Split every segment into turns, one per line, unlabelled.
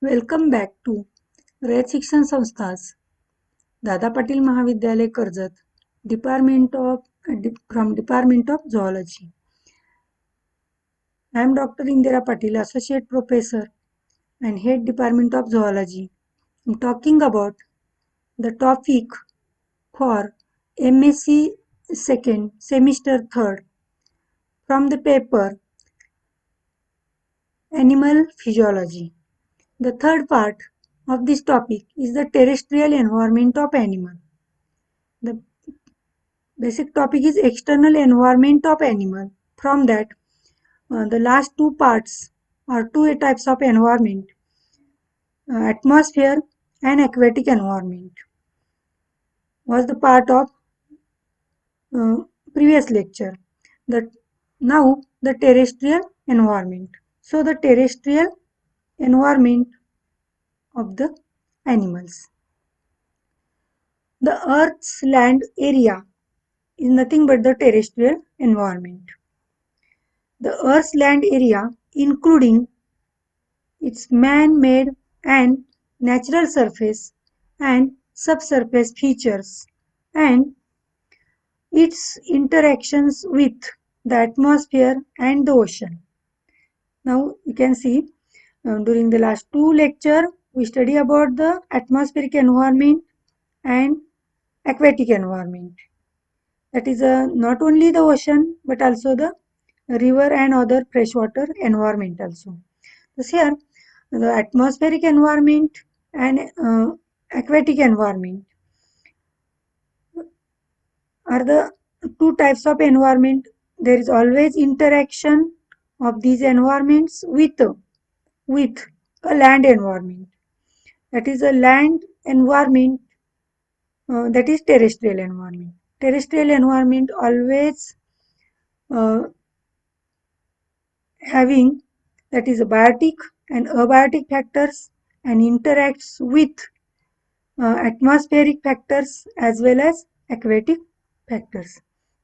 Welcome back to Rayat शिक्षण संस्थास दादा पाटील महाविद्यालय Karjat department of zoology. I am Dr. Indira Patil, Associate Professor and Head Department of Zoology. I am talking about the topic for MSc second semester third from the paper Animal Physiology. The third part of this topic is the terrestrial environment of animal. The basic topic is external environment of animal. From that, the last two parts are two types of environment, atmosphere and aquatic environment, was the part of previous lecture. Now the terrestrial environment. So the terrestrial environment of the animals. The Earth's land area is nothing but the terrestrial environment. The Earth's land area, including its man-made and natural surface and subsurface features, and its interactions with the atmosphere and the ocean. Now you can see during the last two lecture we study about the atmospheric environment and aquatic environment. That is not only the ocean but also the river and other freshwater environment also. Thus here the atmospheric environment and aquatic environment are the two types of environment. There is always interaction of these environments with a land environment. That is a land environment, that is terrestrial environment. Terrestrial environment always uh, having, that is biotic and abiotic factors, and interacts with atmospheric factors as well as aquatic factors.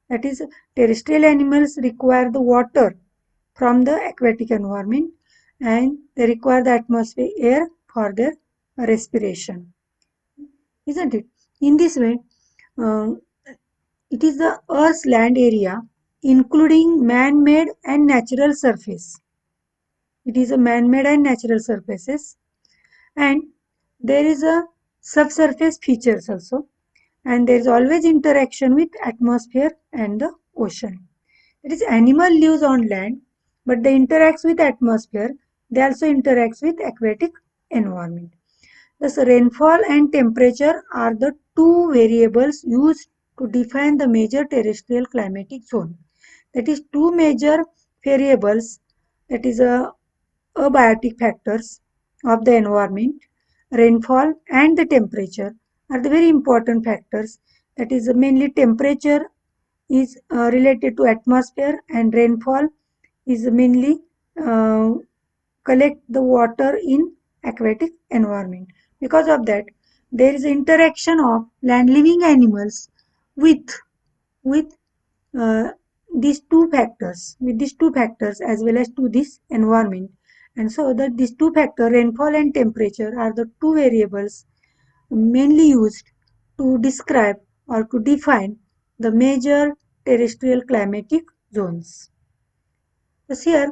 That is, terrestrial animals require the water from the aquatic environment and they require the atmosphere air for their respiration. Isn't it? In this way, uh, it is the Earth's land area including man-made and natural surface. It is a man-made and natural surfaces, and there is a subsurface features also, and there is always interaction with atmosphere and the ocean. It is animal lives on land, but they interacts with atmosphere. They also interacts with aquatic environment. Thus, rainfall and temperature are the two variables used to define the major terrestrial climatic zone. That is, two major variables, that is abiotic factors of the environment, rainfall and the temperature are the very important factors. That is, mainly temperature is related to atmosphere and rainfall is mainly uh, collect the water in aquatic environment. Because of that, there is interaction of land living animals with with uh, these two factors as well as to this environment. And so that these two factors, rainfall and temperature, are the two variables mainly used to describe or to define the major terrestrial climatic zones. Thus here,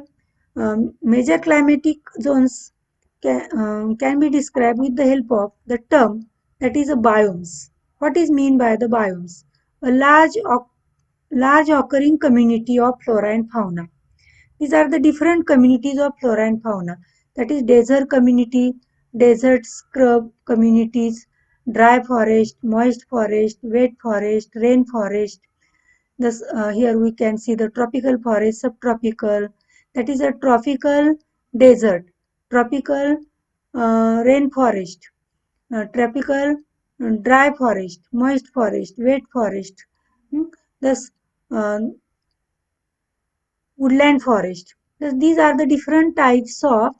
major climatic zones can be described with the help of the term, that is a biomes. What is mean by the biomes? A large occurring community of flora and fauna. These are the different communities of flora and fauna. That is desert community, desert scrub communities, dry forest, moist forest, wet forest, rain forest. Thus, here we can see the tropical forest, subtropical, that is a tropical desert, tropical rainforest, tropical dry forest, moist forest, wet forest. Thus, uh, woodland forest. Thus, these are the different types of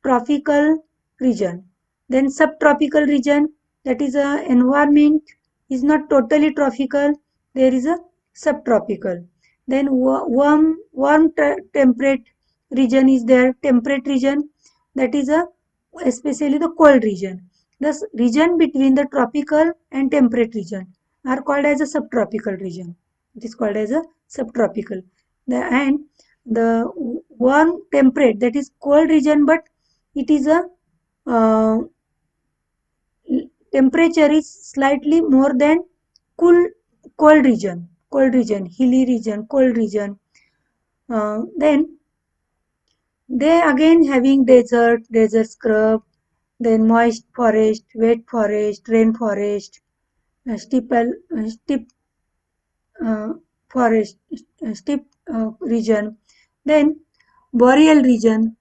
tropical region. Then subtropical region, that is a environment is not totally tropical. There is a subtropical. Then warm temperate region is there. Temperate region, that is a especially the cold region. The region between the tropical and temperate region are called as a subtropical region. It is called as a subtropical. And the one temperate, that is cold region, but it is a uh, temperature is slightly more than cool cold region, hilly region, cold region. Then they again having desert scrub, then moist forest, wet forest, rainforest, steep uh, forest, steep region, then boreal region,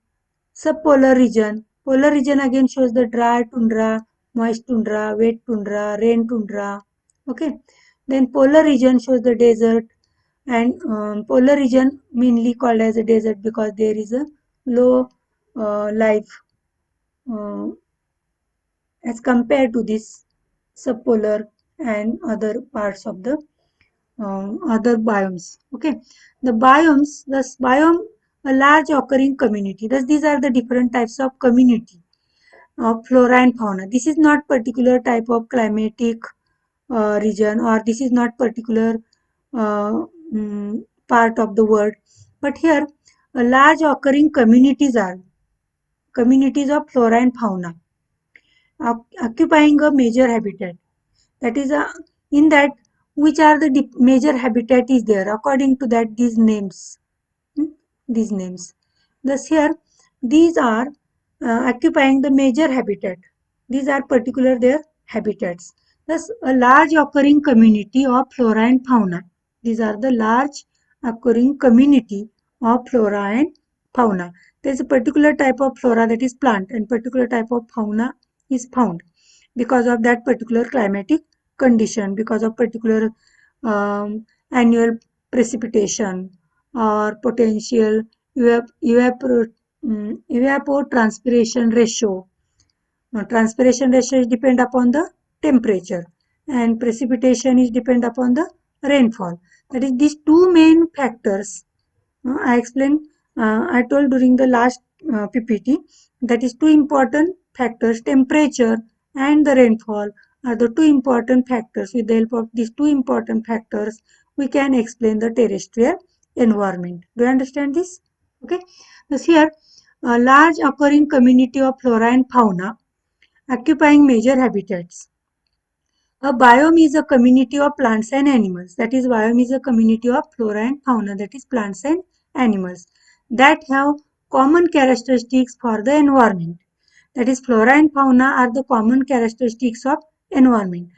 subpolar region. Polar region again shows the dry tundra, moist tundra, wet tundra, rain tundra. Okay. Then polar region shows the desert, and polar region mainly called as a desert because there is a low life uh, as compared to this subpolar and other parts of the other biomes. Okay, thus biome, a large occurring community. Thus, these are the different types of community of flora and fauna. This is not particular type of climatic region, or this is not particular part of the world, but here a large occurring communities are communities of flora and fauna occupying a major habitat. That is in that which are the major habitat is there, according to that these names. Hmm, these names. Thus here these are occupying the major habitat. These are particular their habitats. Thus a large occurring community of flora and fauna. These are the large occurring community of flora and fauna. There is a particular type of flora, that is plant, and particular type of fauna is found because of that particular climatic condition, because of particular annual precipitation or potential evapotranspiration ratio. Transpiration ratio is depend upon the temperature, and precipitation is depend upon the rainfall. That is these two main factors. I explained, I told during the last PPT, that is two important factors, temperature and the rainfall are the two important factors. With the help of these two important factors, we can explain the terrestrial environment. Do you understand this? Okay. Thus here, a large occurring community of flora and fauna occupying major habitats. A biome is a community of plants and animals. That is, biome is a community of flora and fauna, that is, plants and animals that have common characteristics for the environment. That is, flora and fauna are the common characteristics of environment.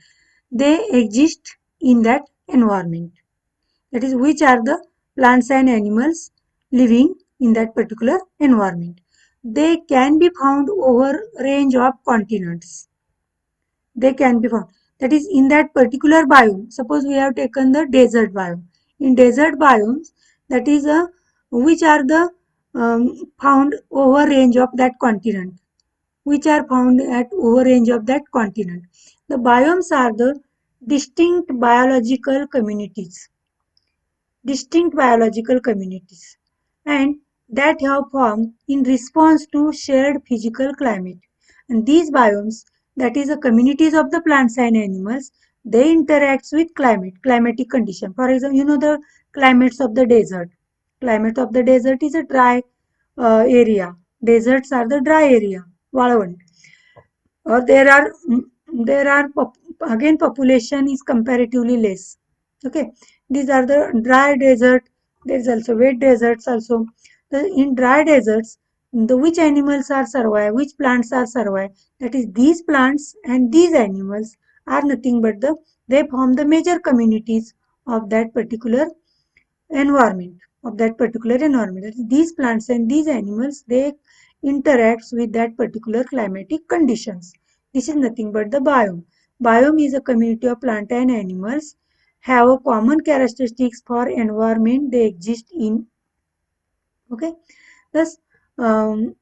They exist in that environment. That is, which are the plants and animals living in that particular environment. They can be found over range of continents. They can be found. That is, in that particular biome. Suppose we have taken the desert biome. In desert biomes, that is which are the found over range of that continent. Which are found at over range of that continent. The biomes are the distinct biological communities. Distinct biological communities, and that have formed in response to shared physical climate. And these biomes, that is the communities of the plants and animals, they interact with climatic condition. For example, you know the climates of the desert. Climate of the desert is a dry area. Deserts are the dry area. वाळवंट. Or there are again population is comparatively less. Okay, these are the dry desert. There is also wet deserts also. In dry deserts, the which animals are survive, which plants are survive, that is these plants and these animals are nothing but they form the major communities of that particular environment, of that particular environment. That is, these plants and these animals, they interact with that particular climatic conditions. This is nothing but the biome. Biome is a community of plant and animals have a common characteristics for environment they exist in. Okay. Thus, a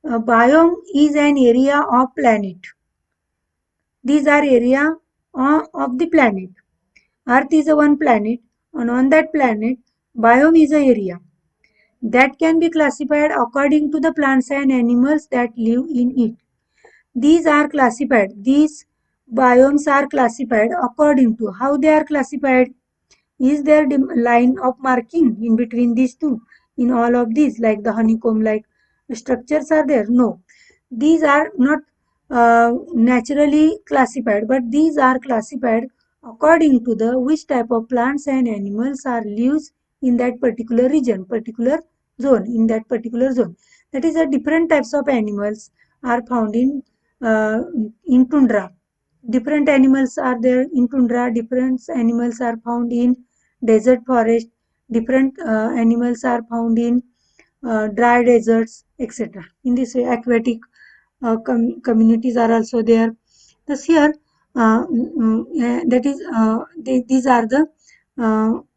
biome is an area of planet. These are area of the planet. Earth is a one planet, and on that planet, biome is a area. that can be classified according to the plants and animals that live in it. These biomes are classified according to how they are classified. Is there line of marking in between these two? In all of these, like the honeycomb like structures are there? No. These are not naturally classified, but these are classified according to the which type of plants and animals are lives in that particular region, particular zone, in that particular zone. That is, different types of animals are found in tundra. Different animals are there in tundra. Different animals are found in desert forest. Different animals are found in dry deserts, etc. In this way, aquatic communities are also there. Thus here, that is, these are the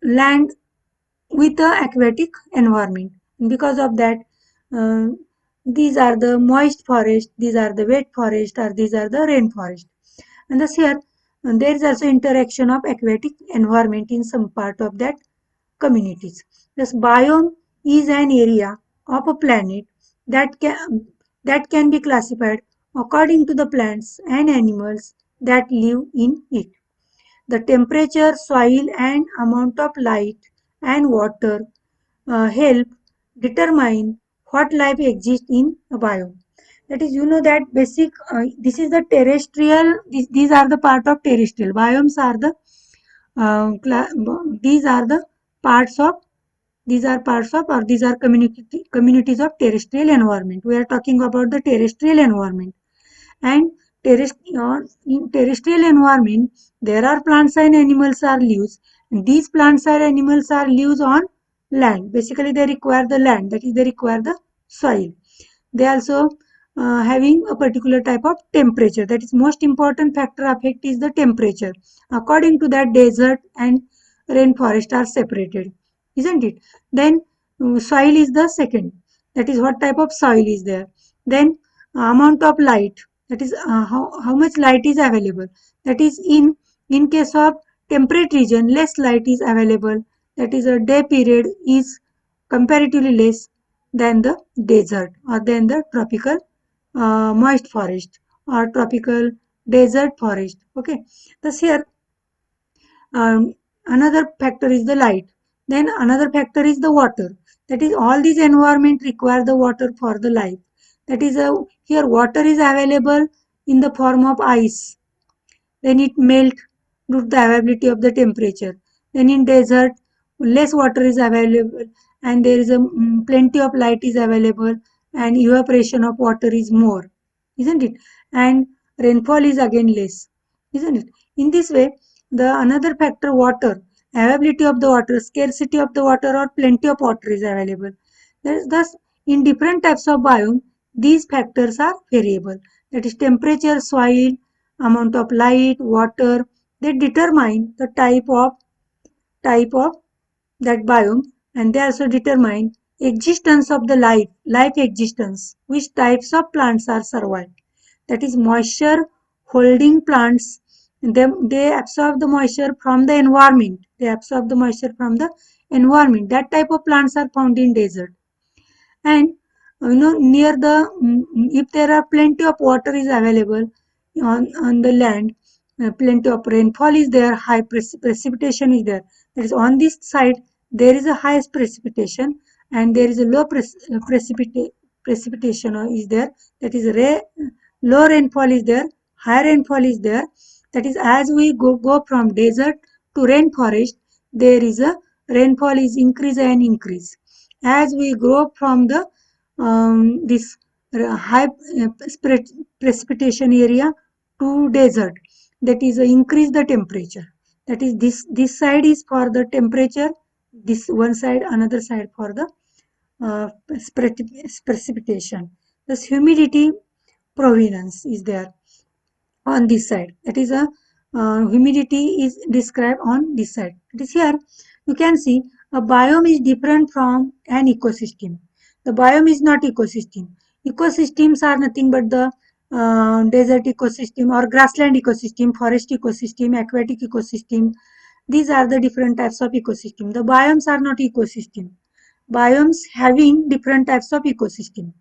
land with the aquatic environment. And because of that, uh, these are the moist forest, these are the wet forest, or these are the rainforest. And thus here, there is also interaction of aquatic environment in some part of that communities. Thus, biome is an area of a planet that can be classified according to the plants and animals that live in it. The temperature, soil, and amount of light and water help determine what life exists in a biome. That is, you know that basic. This is the terrestrial. These are the part of terrestrial biomes. Are the these are the parts of or these are communities of terrestrial environment. We are talking about the terrestrial environment. And in terrestrial environment, there are plants and animals are lives. And these plants and animals are lives on land. Basically, they require the land. That is, they require the soil. They also having a particular type of temperature. That is most important factor affect is the temperature. According to that, desert and rainforest are separated, isn't it? Then soil is the second. That is what type of soil is there. Then amount of light. That is how much light is available. That is in case of temperate region, less light is available. That is a day period is comparatively less than the desert or than the tropical moist forest or tropical desert forest. Okay. Thus here another factor is the light. Then another factor is the water. That is, all these environment require the water for the life. That is, here water is available in the form of ice. Then it melt due to the availability of the temperature. Then in desert, less water is available and there is a plenty of light is available and evaporation of water is more, isn't it? And rainfall is again less, isn't it? In this way, the another factor, water, availability of the water, scarcity of the water, or plenty of water is available. Thus, in different types of biome, these factors are variable. That is temperature, soil, amount of light, water. They determine the type of that biome, and they also determine existence of the life existence, which types of plants are survived. That is moisture holding plants. They absorb the moisture from the environment. They absorb the moisture from the environment. That type of plants are found in desert. And near the if there are plenty of water is available on the land, plenty of rainfall is there, high precipitation is there. That is, on this side there is a highest precipitation and there is a low precipitation is there. That is, low rainfall is there, high rainfall is there. That is, as we go from desert to rainforest, there is a rainfall is increase and increase. As we grow from the this high precipitation area to desert, that is increase the temperature. That is, this side is for the temperature, this one side, another side for the uh, precipitation. Thus humidity provenance is there on this side. That is, a humidity is described on this side. It is here you can see a biome is different from an ecosystem. The biome is not ecosystem. Ecosystems are nothing but the desert ecosystem or grassland ecosystem, forest ecosystem, aquatic ecosystem. These are the different types of ecosystem. The biomes are not ecosystem. biomes having different types of ecosystem.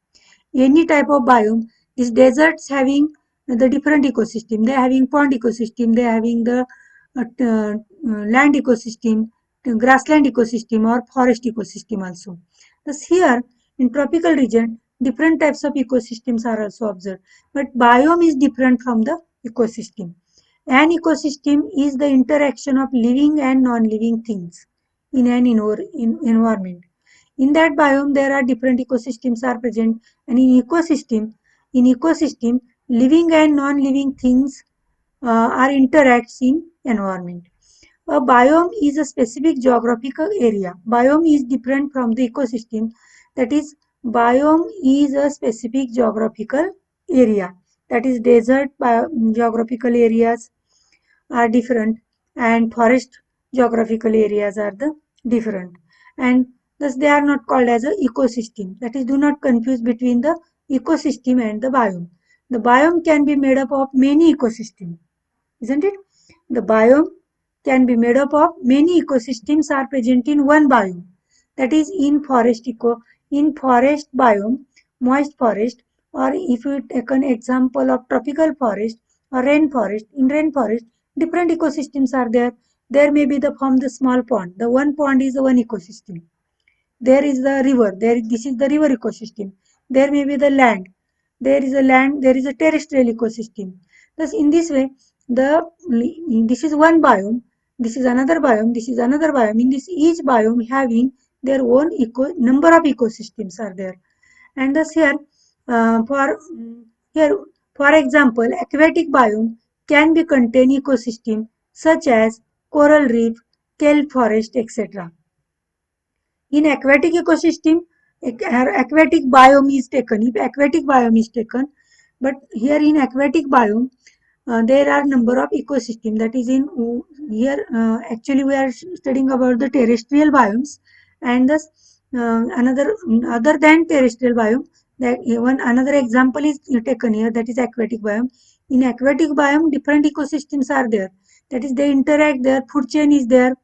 Any type of biome, these deserts having the different ecosystem. They are having pond ecosystem, they are having the land ecosystem, grassland ecosystem or forest ecosystem also. Thus here in tropical region, different types of ecosystems are also observed. But biome is different from the ecosystem. An ecosystem is the interaction of living and non-living things in an environment. In that biome, there are different ecosystems are present, and in ecosystem, living and non-living things are interacts in environment. A biome is a specific geographical area. Biome is different from the ecosystem. That is, biome is a specific geographical area. That is, desert geographical areas are different, and forest geographical areas are the different, and thus they are not called as a ecosystem. That is, do not confuse between the ecosystem and the biome. The biome can be made up of many ecosystems, isn't it? The biome can be made up of many ecosystems are present in one biome. That is, in forest biome, moist forest, or if you take an example of tropical forest or rainforest, in rainforest, different ecosystems are there. There may be the from the small pond. The one pond is the one ecosystem. There is the river. This is the river ecosystem. There may be the land. There is a land. There is a terrestrial ecosystem. Thus, in this way, the this is one biome. This is another biome. This is another biome. In this each biome having their own number of ecosystems are there. And thus here for example, aquatic biome can be contain ecosystem such as coral reef, kelp forest, etc. In aquatic ecosystem, aquatic biome is taken. If aquatic biome is taken, but here in aquatic biome, there are number of ecosystem. That is in here. Actually, we are studying about the terrestrial biomes, and thus another other than terrestrial biome. That one another example is taken here. That is aquatic biome. In aquatic biome, different ecosystems are there. That is, they interact. Their food chain is there,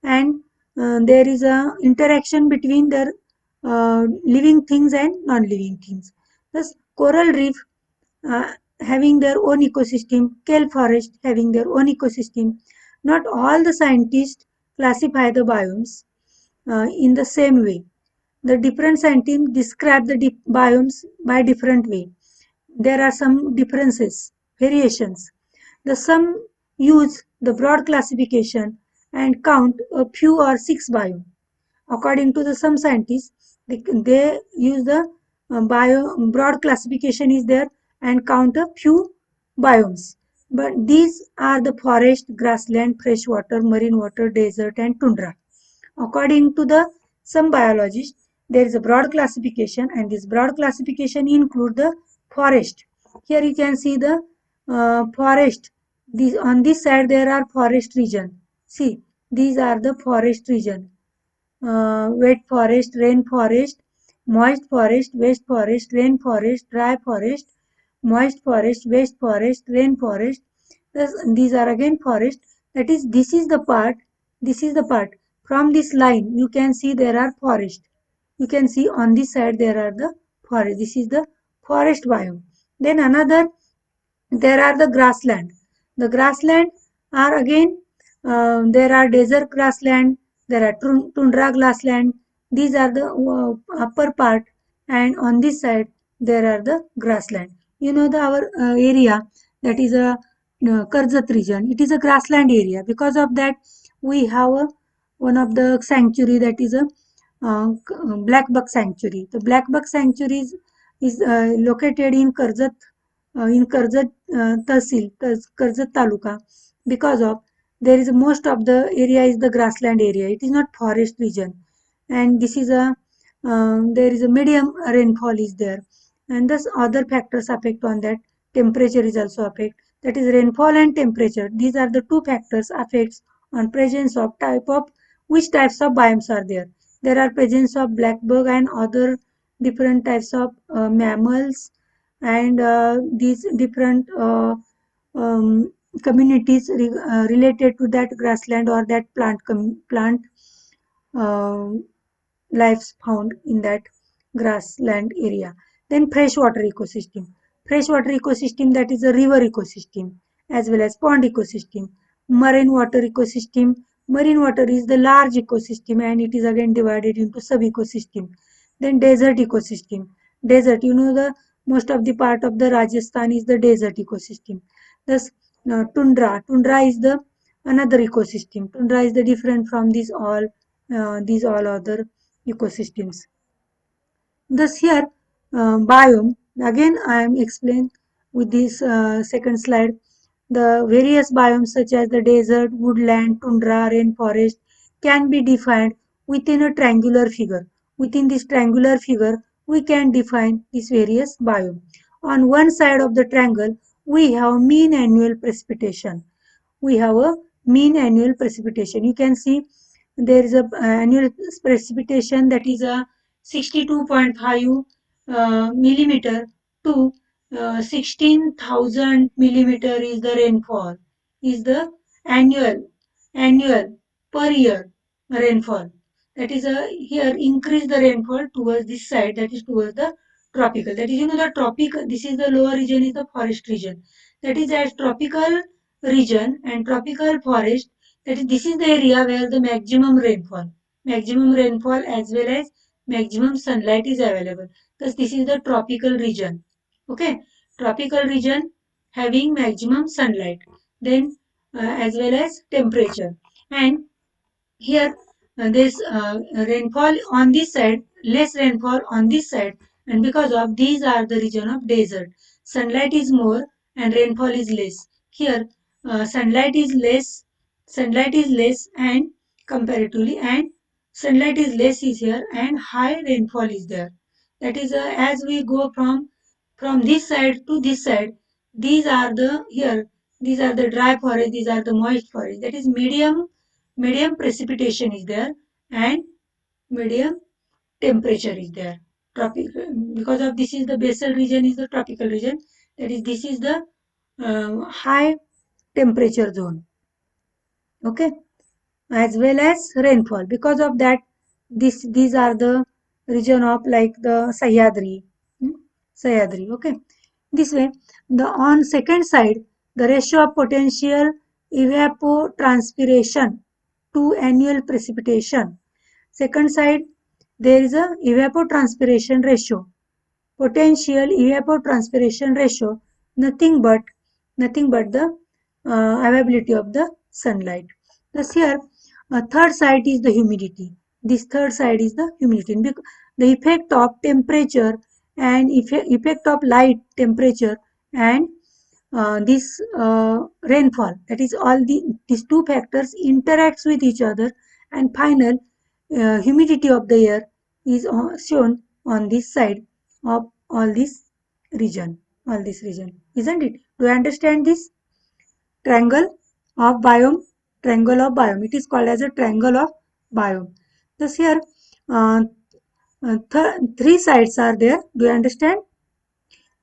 and there is a interaction between their living things and non-living things. Thus, coral reef uh, having their own ecosystem, kelp forest having their own ecosystem. Not all the scientists classify the biomes in the same way. The different scientists describe the biomes by different way. There are some differences, variations. The some use the broad classification and count a few or six biomes. According to the some scientists, they use the broad classification is there and count a few biomes. But these are the forest, grassland, freshwater, marine water, desert, and tundra. According to the some biologists, there is a broad classification, and this broad classification include the forest. Here you can see the forest. On this side there are forest region. See, these are the forest region. Wet forest, rain forest, moist forest, waste forest, rain forest, dry forest, moist forest, waste forest, rain forest. These are again forest. That is, this is the part. From this line, you can see there are forest. You can see on this side there are the forest. This is the forest biome. Then another, there are the grassland. The grassland are again, there are desert grassland, there are tundra grassland. These are the upper part, and on this side there are the grassland. You know the our area, that is a Karjat region. It is a grassland area. Because of that, we have one of the sanctuary, that is a black buck sanctuary. The black buck sanctuary is located in Karjat Tahsil, Karjat Taluka, because of there is most of the area is the grassland area. It is not forest region, and this is a there is a medium rainfall is there, and thus other factors affect on that. Temperature is also affect. That is rainfall and temperature. These are the two factors affects on presence of type of which types of biomes are there. There are presence of black bug and other different types of mammals, and these different communities related to that grassland or that plant lives found in that grassland area. Then freshwater ecosystem. Freshwater ecosystem, that is a river ecosystem as well as pond ecosystem. Marine water ecosystem. Marine water is the large ecosystem and it is again divided into sub ecosystem. Then desert ecosystem. Desert, the most of the part of the Rajasthan is the desert ecosystem. Thus, tundra. Tundra is the another ecosystem. Tundra is the different from these all other ecosystems. Thus here biome, again I am explain with this second slide, the various biomes such as the desert, woodland, tundra, rainforest can be defined within a triangular figure. Within this triangular figure we can define these various biomes. On one side of the triangle we have mean annual precipitation. We have a mean annual precipitation. You can see there is a annual precipitation, that is a 62.5 millimeter to 16,000 millimeter is the rainfall, is the annual per year rainfall. That is a here increase the rainfall towards this side, that is towards the tropical. That is, the tropic, this is the lower region is the forest region. That is as tropical region and tropical forest, that is, this is the area where the maximum rainfall as well as maximum sunlight is available. Thus this is the tropical region. Okay, tropical region having maximum sunlight, then as well as temperature. And here there's rainfall on this side, less rainfall on this side, and because of these are the region of desert. Sunlight is more and rainfall is less. Here sunlight is less and comparatively, and sunlight is less is here and high rainfall is there. That is as we go from this side to this side, these are the here these are the dry forest, these are the moist forest. That is medium precipitation is there and medium temperature is there. Tropic, because of this is the basal region is the tropical region, that is this is the high temperature zone. Okay, as well as rainfall. Because of that, these are the region of like the Sahyadri. Sahyadri. Okay. This way, the on second side, the ratio of potential evapotranspiration to annual precipitation. Second side, there is a evapotranspiration ratio. Potential evapotranspiration ratio, nothing but the availability of the sunlight. Thus here, third side is the humidity. This third side is the humidity. The effect of temperature and effect of light, temperature, and this rainfall, that is all these two factors interacts with each other, and final humidity of the air is shown on this side of region all this region, isn't it? Do you understand this triangle of biome? Triangle of biome, it is called as a triangle of biome. Thus here uh, three sides are there. Do you understand?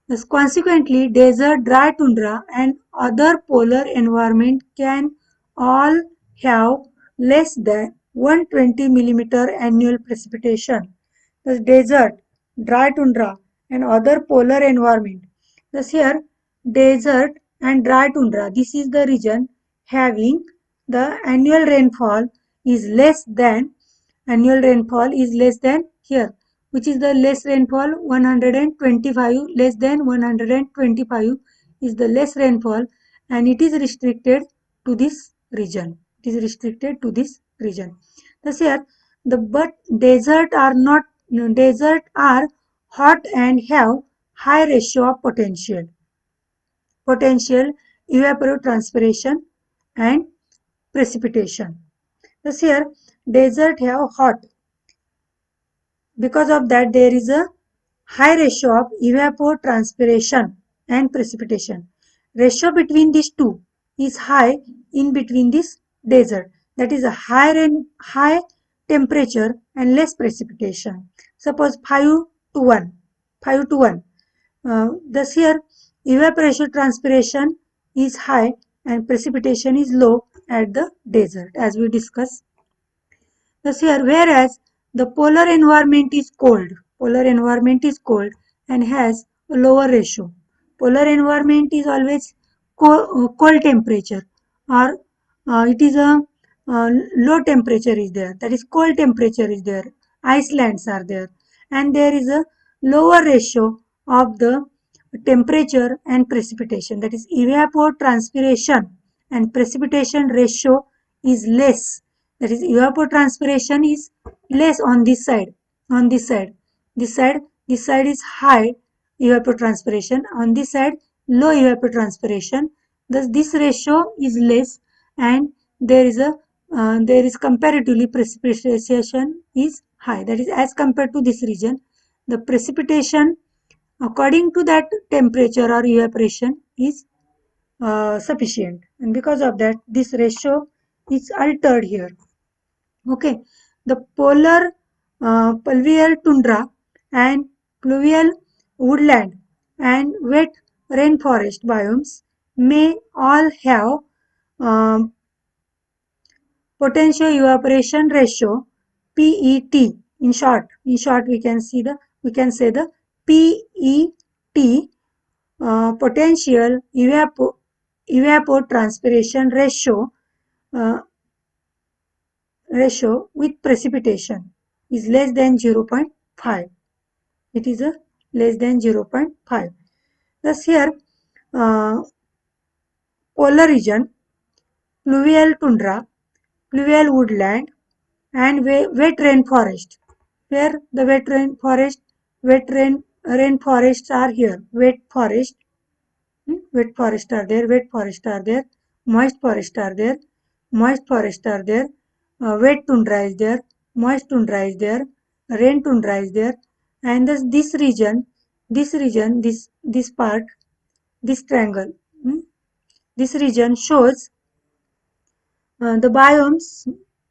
Thus, consequently, desert, dry tundra, and other polar environment can all have less than 120 millimeter annual precipitation. Thus, desert, dry tundra, and other polar environment. Thus, here, desert and dry tundra, this is the region having the annual rainfall is less than here, which is the less rainfall 125, less than 125 is the less rainfall, and it is restricted to this region. It is restricted to this region. Thus here the but desert are hot and have high ratio of potential evapotranspiration and precipitation. Thus here desert have hot, because of that, there is a high ratio of evapotranspiration and precipitation. Ratio between these two is high in between this desert. That is a high temperature and less precipitation. Suppose 5 to 1. 5 to 1. Thus here evaporation transpiration is high and precipitation is low at the desert, as we discussed. Thus here, whereas The polar environment is cold. Polar environment is cold and has a lower ratio. Polar environment is always cold temperature, or it is a low temperature is there. That is cold temperature is there. Icelands are there, and there is a lower ratio of the temperature and precipitation. That is evapotranspiration and precipitation ratio is less. That is evapotranspiration is less on this side, on this side, this side, this side is high evapotranspiration, on this side low evapotranspiration. Thus this ratio is less, and there is comparatively precipitation is high. That is, as compared to this region, the precipitation according to that temperature or evaporation is sufficient, and because of that this ratio is altered here. Okay, the polar pluvial tundra and pluvial woodland and wet rainforest biomes may all have um, potential evaporation ratio PET. In short, we can say the PET, potential evapotranspiration uh, ratio with precipitation is less than 0.5. It is a less than 0.5. Thus here, uh, polar region, pluvial tundra, pluvial woodland, and wet rainforest. Where the rainforests are here. Wet forest are there, wet forest are there, moist forest are there, moist forest are there, wet tundra is there, moist tundra is there, rain tundra is there, and thus this part, this triangle, this region shows the biomes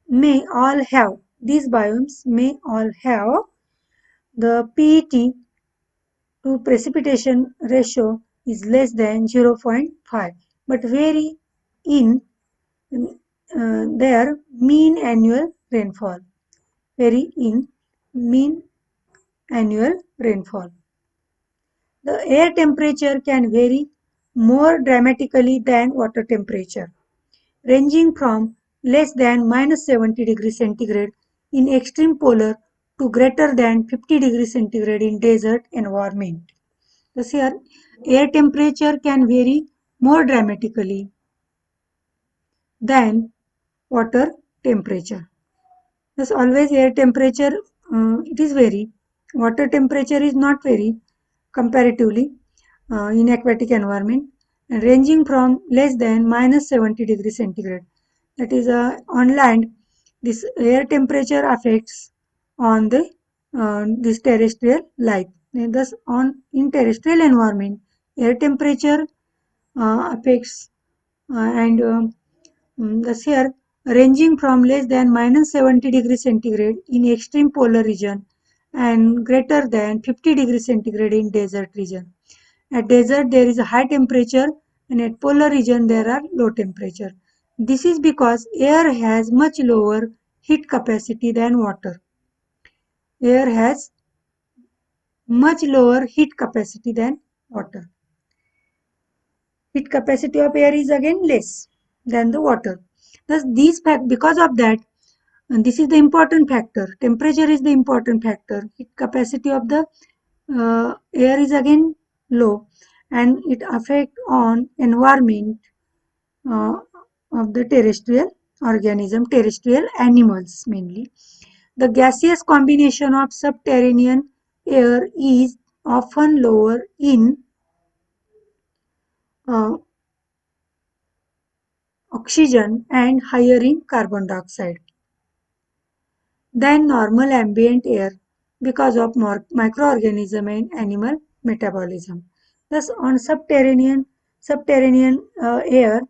may all have, these biomes may all have the PET to precipitation ratio is less than 0.5, but vary in their mean annual rainfall. Vary in mean annual rainfall. The air temperature can vary more dramatically than water temperature, ranging from less than minus 70 degrees centigrade in extreme polar to greater than 50 degrees centigrade in desert environment. Thus here, air temperature can vary more dramatically than water temperature. Thus always air temperature, it is vary. Water temperature is not vary comparatively in aquatic environment, and ranging from less than minus 70 degrees centigrade. That is, on land, this air temperature affects on the this terrestrial life. And thus on in terrestrial environment, air temperature affects and thus here, ranging from less than minus 70 degrees centigrade in extreme polar region and greater than 50 degrees centigrade in desert region. At desert there is a high temperature, and at polar region there are low temperature. This is because air has much lower heat capacity than water. Air has much lower heat capacity than water. Heat capacity of air is again less than the water. Thus, these fact because of that, and this is the important factor. Temperature is the important factor. Heat capacity of the air is again low, and it affect on environment uh, of the terrestrial organism, terrestrial animals mainly. The gaseous combination of subterranean air is often lower in uh, oxygen and higher in carbon dioxide than normal ambient air because of microorganism and animal metabolism. Thus, on subterranean air,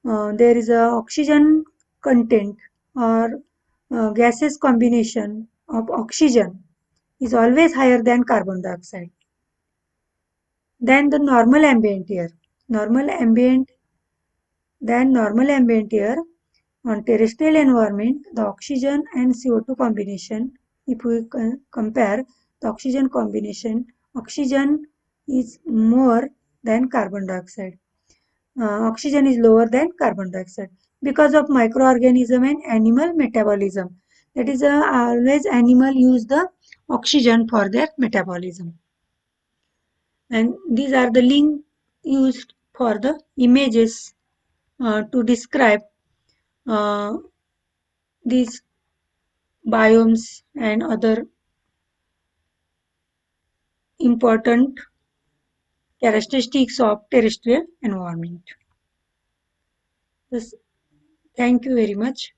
there is a oxygen content or gases combination of oxygen is always higher than carbon dioxide than the normal ambient air. Normal ambient normal ambient air on terrestrial environment, the oxygen and CO2 combination if we compare the oxygen combination, oxygen is more than carbon dioxide. Oxygen is lower than carbon dioxide because of microorganism and animal metabolism. That is, always animal use the oxygen for their metabolism. And these are the link used for the images to describe uh, these biomes and other important characteristics of terrestrial environment. Yes, thank you very much.